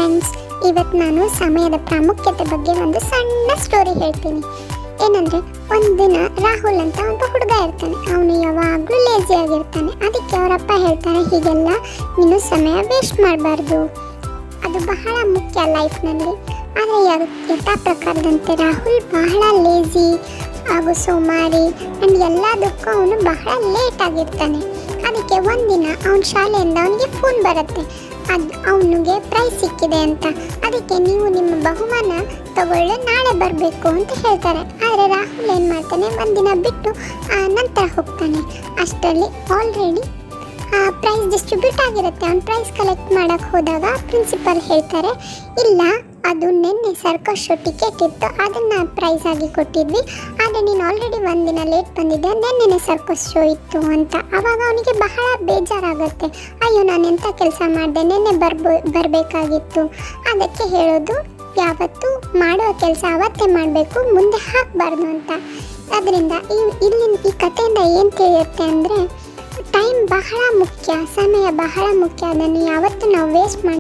Friends, ಇವತ್ತು ನಾನು ಸಮಯದ ಪ್ರಾಮುಖ್ಯತೆ ಬಗ್ಗೆ ಒಂದು ಸಣ್ಣ ಸ್ಟೋರಿ ಹೇಳ್ತೀನಿ. ಏನಂದರೆ, ಒಂದಿನ ರಾಹುಲ್ ಅಂತ ಒಬ್ಬ ಹುಡುಗ ಇರ್ತಾನೆ. ಅವನು ಯಾವಾಗಲೂ ಲೇಜಿ ಆಗಿರ್ತಾನೆ. ಅದಕ್ಕೆ ಅವರಪ್ಪ ಹೇಳ್ತಾರೆ, ಹೀಗೆಲ್ಲ ನೀನು ಸಮಯ ವೇಸ್ಟ್ ಮಾಡಬಾರ್ದು, ಅದು ಬಹಳ ಮುಖ್ಯ ಲೈಫ್ನಲ್ಲಿ. ಆದರೆ ಯಥಾ ಪ್ರಕಾರದಂತೆ ರಾಹುಲ್ ಬಹಳ ಲೇಜಿ ಹಾಗೂ ಸೋಮಾರಿ ಆ್ಯಂಡ್ ಎಲ್ಲದಕ್ಕೂ ಅವನು ಬಹಳ ಲೇಟ್ ಆಗಿರ್ತಾನೆ. ಅದಕ್ಕೆ ಒಂದಿನ ಅವನ ಶಾಲೆಯಿಂದ ಅವನಿಗೆ ಫೋನ್ ಬರುತ್ತೆ, ಅದು ಅವನಿಗೆ ಪ್ರೈಸ್ ಸಿಕ್ಕಿದೆ ಅಂತ. ಅದಕ್ಕೆ ನೀವು ನಿಮ್ಮ ಬಹುಮಾನ ತಗೊಳ್ಳಿ, ನಾಳೆ ಬರಬೇಕು ಅಂತ ಹೇಳ್ತಾರೆ. ಆದರೆ ರಾಹುಲ್ ಏನು ಮಾಡ್ತಾನೆ, ಒಂದಿನ ಬಿಟ್ಟು ನಂತರ ಹೋಗ್ತಾನೆ. ಅಷ್ಟರಲ್ಲಿ ಆಲ್ರೆಡಿ ಪ್ರೈಸ್ ಡಿಸ್ಟ್ರಿಬ್ಯೂಟ್ ಆಗಿರುತ್ತೆ. ಅವ್ನು ಪ್ರೈಸ್ ಕಲೆಕ್ಟ್ ಮಾಡೋಕ್ಕೆ ಹೋದಾಗ ಪ್ರಿನ್ಸಿಪಲ್ ಹೇಳ್ತಾರೆ, ಇಲ್ಲ, ಅದು ನಿನ್ನೆ ಸರ್ಕಸ್ ಶೋ ಟಿಕೆಟ್ ಇತ್ತು, ಅದನ್ನು ಪ್ರೈಸ್ ಆಗಿ ಕೊಟ್ಟಿದ್ವಿ. ಆದರೆ ನೀನು ಆಲ್ರೆಡಿ ಒಂದಿನ ಲೇಟ್ ಬಂದಿದ್ದೆ, ನಿನ್ನೆ ಸರ್ಕಸ್ ಶೋ ಇತ್ತು ಅಂತ. ಆವಾಗ ಅವನಿಗೆ ಬಹಳ ಬೇಜಾರಾಗುತ್ತೆ. ಅಯ್ಯೋ, ನಾನು ಎಂಥ ಕೆಲಸ ಮಾಡಿದೆ, ನಿನ್ನೆ ಬರಬೇಕಾಗಿತ್ತು. ಅದಕ್ಕೆ ಹೇಳೋದು, ಯಾವತ್ತೂ ಮಾಡುವ ಕೆಲಸ ಅವತ್ತೇ ಮಾಡಬೇಕು, ಮುಂದೆ ಹಾಕಬಾರ್ದು ಅಂತ. ಅದರಿಂದ ಈ ಕಥೆಯಿಂದ ಏನು ತಿಳಿಯುತ್ತೆ ಅಂದರೆ, ಟೈಮ್ ಬಹಳ ಮುಖ್ಯ, ಸಮಯ ಬಹಳ ಮುಖ್ಯ. ಅದನ್ನು ಯಾವತ್ತೂ ನಾವು ವೇಸ್ಟ್ ಮಾಡಿ